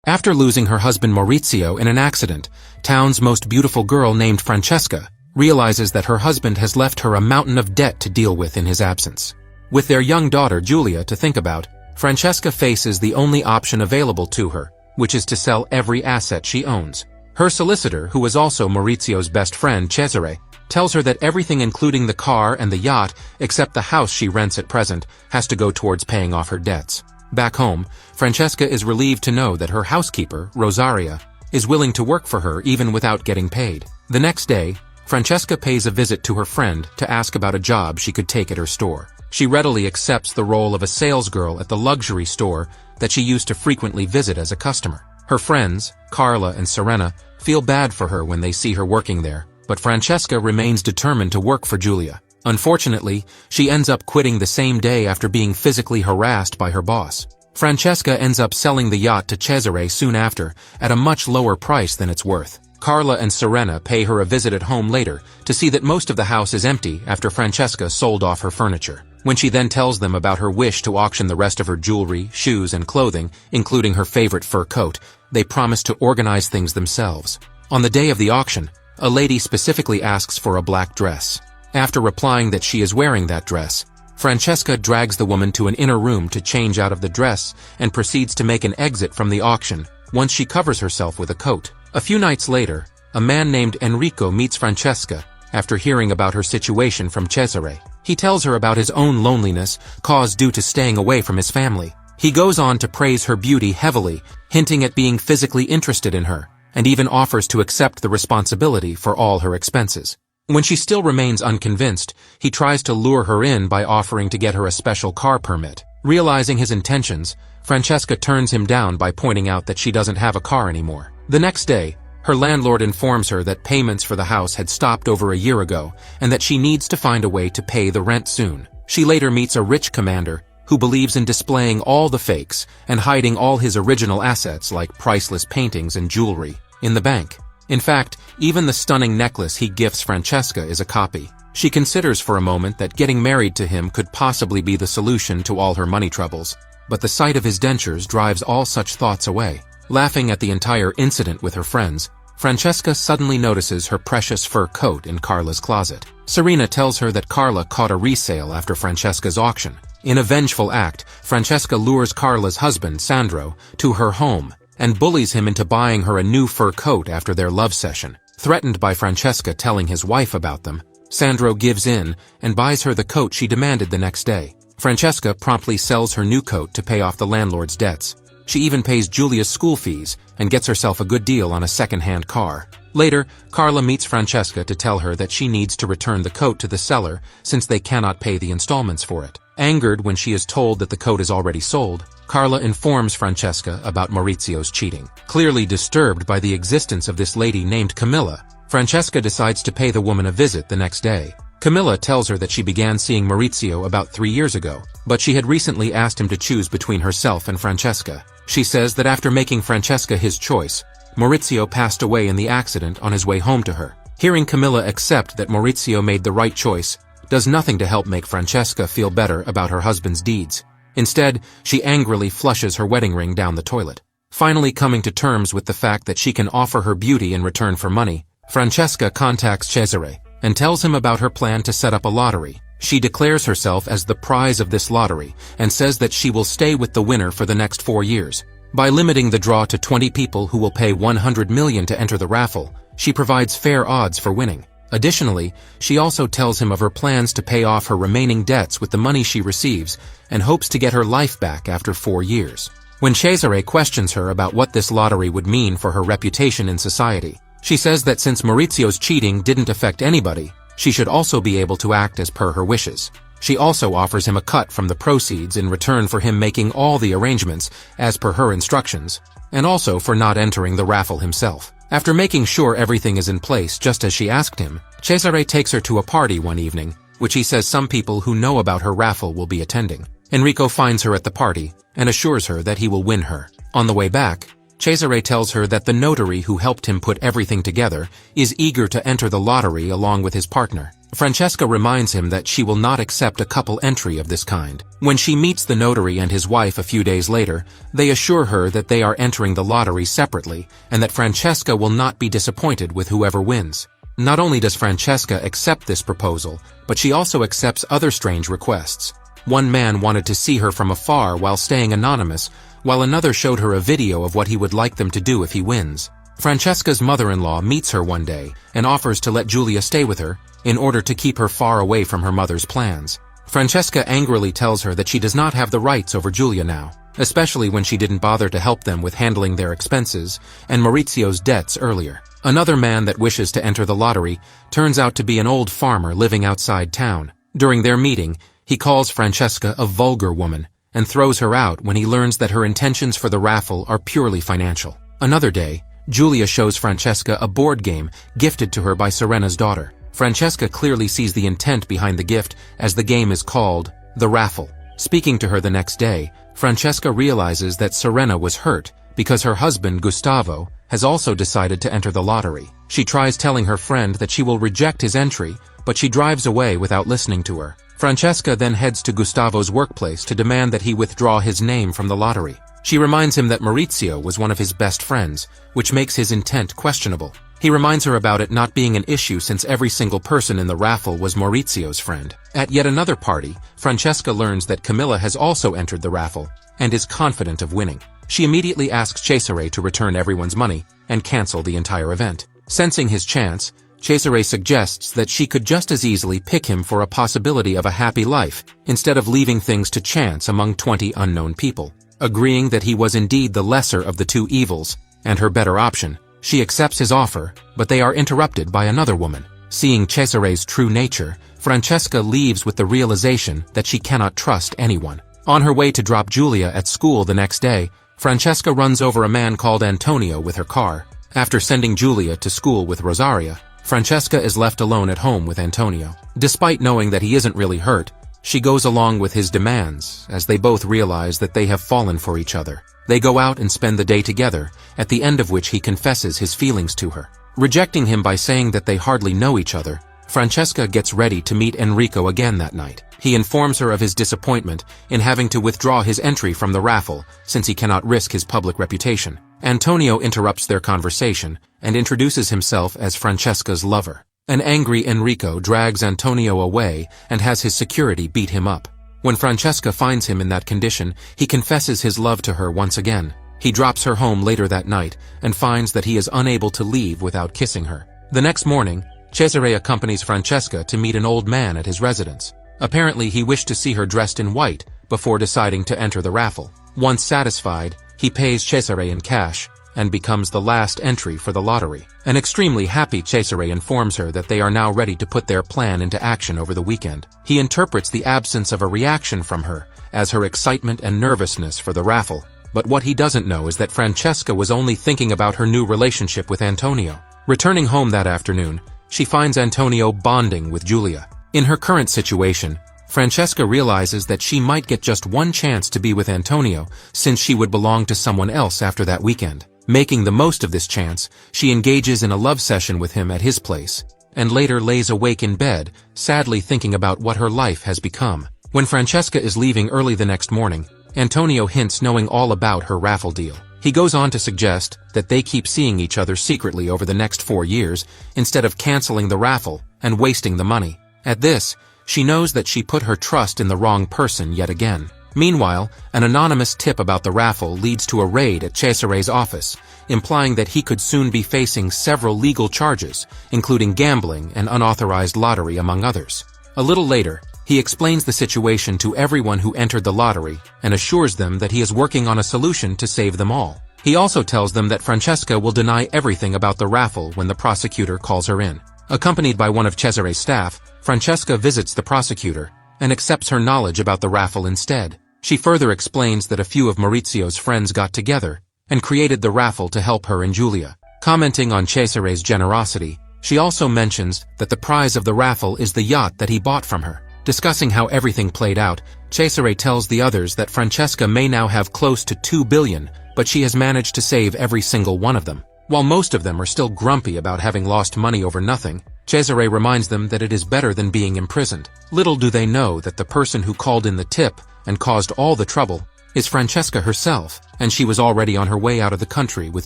After losing her husband Maurizio in an accident, town's most beautiful girl named Francesca realizes that her husband has left her a mountain of debt to deal with in his absence. With their young daughter Giulia to think about, Francesca faces the only option available to her, which is to sell every asset she owns. Her solicitor, who is also Maurizio's best friend Cesare, tells her that everything including the car and the yacht, except the house she rents at present, has to go towards paying off her debts. Back home, Francesca is relieved to know that her housekeeper, Rosaria, is willing to work for her even without getting paid. The next day, Francesca pays a visit to her friend to ask about a job she could take at her store. She readily accepts the role of a salesgirl at the luxury store that she used to frequently visit as a customer. Her friends, Carla and Serena, feel bad for her when they see her working there, but Francesca remains determined to work for Giulia. Unfortunately, she ends up quitting the same day after being physically harassed by her boss. Francesca ends up selling the yacht to Cesare soon after, at a much lower price than it's worth. Carla and Serena pay her a visit at home later to see that most of the house is empty after Francesca sold off her furniture. When she then tells them about her wish to auction the rest of her jewelry, shoes, and clothing, including her favorite fur coat, they promise to organize things themselves. On the day of the auction, a lady specifically asks for a black dress. After replying that she is wearing that dress, Francesca drags the woman to an inner room to change out of the dress and proceeds to make an exit from the auction once she covers herself with a coat. A few nights later, a man named Enrico meets Francesca after hearing about her situation from Cesare. He tells her about his own loneliness caused due to staying away from his family. He goes on to praise her beauty heavily, hinting at being physically interested in her, and even offers to accept the responsibility for all her expenses. When she still remains unconvinced, he tries to lure her in by offering to get her a special car permit. Realizing his intentions, Francesca turns him down by pointing out that she doesn't have a car anymore. The next day, her landlord informs her that payments for the house had stopped over a year ago and that she needs to find a way to pay the rent soon. She later meets a rich commander who believes in displaying all the fakes and hiding all his original assets like priceless paintings and jewelry in the bank. In fact, even the stunning necklace he gifts Francesca is a copy. She considers for a moment that getting married to him could possibly be the solution to all her money troubles, but the sight of his dentures drives all such thoughts away. Laughing at the entire incident with her friends, Francesca suddenly notices her precious fur coat in Carla's closet. Serena tells her that Carla caught a resale after Francesca's auction. In a vengeful act, Francesca lures Carla's husband, Sandro, to her home and bullies him into buying her a new fur coat after their love session. Threatened by Francesca telling his wife about them, Sandro gives in and buys her the coat she demanded the next day. Francesca promptly sells her new coat to pay off the landlord's debts. She even pays Giulia's school fees and gets herself a good deal on a second-hand car. Later, Carla meets Francesca to tell her that she needs to return the coat to the seller since they cannot pay the installments for it. Angered when she is told that the coat is already sold, Carla informs Francesca about Maurizio's cheating. Clearly disturbed by the existence of this lady named Camilla, Francesca decides to pay the woman a visit the next day. Camilla tells her that she began seeing Maurizio about 3 years ago, but she had recently asked him to choose between herself and Francesca. She says that after making Francesca his choice, Maurizio passed away in the accident on his way home to her. Hearing Camilla accept that Maurizio made the right choice does nothing to help make Francesca feel better about her husband's deeds. Instead, she angrily flushes her wedding ring down the toilet. Finally coming to terms with the fact that she can offer her beauty in return for money, Francesca contacts Cesare and tells him about her plan to set up a lottery. She declares herself as the prize of this lottery and says that she will stay with the winner for the next 4 years. By limiting the draw to 20 people who will pay 100 million to enter the raffle, she provides fair odds for winning. Additionally, she also tells him of her plans to pay off her remaining debts with the money she receives and hopes to get her life back after 4 years. When Cesare questions her about what this lottery would mean for her reputation in society, she says that since Maurizio's cheating didn't affect anybody, she should also be able to act as per her wishes. She also offers him a cut from the proceeds in return for him making all the arrangements as per her instructions, and also for not entering the raffle himself. After making sure everything is in place just as she asked him, Cesare takes her to a party one evening, which he says some people who know about her raffle will be attending. Enrico finds her at the party and assures her that he will win her. On the way back, Cesare tells her that the notary who helped him put everything together is eager to enter the lottery along with his partner. Francesca reminds him that she will not accept a couple entry of this kind. When she meets the notary and his wife a few days later, they assure her that they are entering the lottery separately and that Francesca will not be disappointed with whoever wins. Not only does Francesca accept this proposal, but she also accepts other strange requests. One man wanted to see her from afar while staying anonymous, while another showed her a video of what he would like them to do if he wins. Francesca's mother-in-law meets her one day and offers to let Giulia stay with her in order to keep her far away from her mother's plans. Francesca angrily tells her that she does not have the rights over Giulia now, especially when she didn't bother to help them with handling their expenses and Maurizio's debts earlier. Another man that wishes to enter the lottery turns out to be an old farmer living outside town. During their meeting, he calls Francesca a vulgar woman and throws her out when he learns that her intentions for the raffle are purely financial. Another day, Giulia shows Francesca a board game gifted to her by Serena's daughter. Francesca clearly sees the intent behind the gift as the game is called The Raffle. Speaking to her the next day, Francesca realizes that Serena was hurt because her husband, Gustavo, has also decided to enter the lottery. She tries telling her friend that she will reject his entry, but she drives away without listening to her. Francesca then heads to Gustavo's workplace to demand that he withdraw his name from the lottery. She reminds him that Maurizio was one of his best friends, which makes his intent questionable. He reminds her about it not being an issue since every single person in the raffle was Maurizio's friend. At yet another party, Francesca learns that Camilla has also entered the raffle and is confident of winning. She immediately asks Cesare to return everyone's money and cancel the entire event. Sensing his chance, Cesare suggests that she could just as easily pick him for a possibility of a happy life instead of leaving things to chance among 20 unknown people. Agreeing that he was indeed the lesser of the two evils and her better option, she accepts his offer, but they are interrupted by another woman. Seeing Cesare's true nature, Francesca leaves with the realization that she cannot trust anyone. On her way to drop Giulia at school the next day, Francesca runs over a man called Antonio with her car. After sending Giulia to school with Rosaria, Francesca is left alone at home with Antonio. Despite knowing that he isn't really hurt, she goes along with his demands, as they both realize that they have fallen for each other. They go out and spend the day together, at the end of which he confesses his feelings to her. Rejecting him by saying that they hardly know each other, Francesca gets ready to meet Enrico again that night. He informs her of his disappointment in having to withdraw his entry from the raffle, since he cannot risk his public reputation. Antonio interrupts their conversation and introduces himself as Francesca's lover. An angry Enrico drags Antonio away and has his security beat him up. When Francesca finds him in that condition, he confesses his love to her once again. He drops her home later that night and finds that he is unable to leave without kissing her. The next morning, Cesare accompanies Francesca to meet an old man at his residence. Apparently, he wished to see her dressed in white before deciding to enter the raffle. Once satisfied, he pays Cesare in cash and becomes the last entry for the lottery. An extremely happy Cesare informs her that they are now ready to put their plan into action over the weekend. He interprets the absence of a reaction from her as her excitement and nervousness for the raffle, but what he doesn't know is that Francesca was only thinking about her new relationship with Antonio. Returning home that afternoon, she finds Antonio bonding with Giulia. In her current situation, Francesca realizes that she might get just one chance to be with Antonio since she would belong to someone else after that weekend. Making the most of this chance, she engages in a love session with him at his place, and later lays awake in bed, sadly thinking about what her life has become. When Francesca is leaving early the next morning, Antonio hints knowing all about her raffle deal. He goes on to suggest that they keep seeing each other secretly over the next 4 years instead of canceling the raffle and wasting the money. At this, she knows that she put her trust in the wrong person yet again. Meanwhile, an anonymous tip about the raffle leads to a raid at Cesare's office, implying that he could soon be facing several legal charges, including gambling and unauthorized lottery among others. A little later, he explains the situation to everyone who entered the lottery and assures them that he is working on a solution to save them all. He also tells them that Francesca will deny everything about the raffle when the prosecutor calls her in. Accompanied by one of Cesare's staff, Francesca visits the prosecutor and accepts her knowledge about the raffle instead. She further explains that a few of Maurizio's friends got together and created the raffle to help her and Giulia. Commenting on Cesare's generosity, she also mentions that the prize of the raffle is the yacht that he bought from her. Discussing how everything played out, Cesare tells the others that Francesca may now have close to 2 billion, but she has managed to save every single one of them. While most of them are still grumpy about having lost money over nothing, Cesare reminds them that it is better than being imprisoned. Little do they know that the person who called in the tip and caused all the trouble is Francesca herself, and she was already on her way out of the country with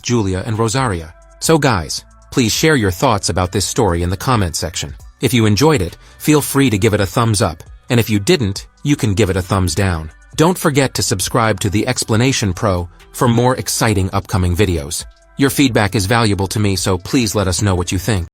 Giulia and Rosaria. So guys, please share your thoughts about this story in the comment section. If you enjoyed it, feel free to give it a thumbs up, and if you didn't, you can give it a thumbs down. Don't forget to subscribe to the Explanation Pro for more exciting upcoming videos. Your feedback is valuable to me, so please let us know what you think.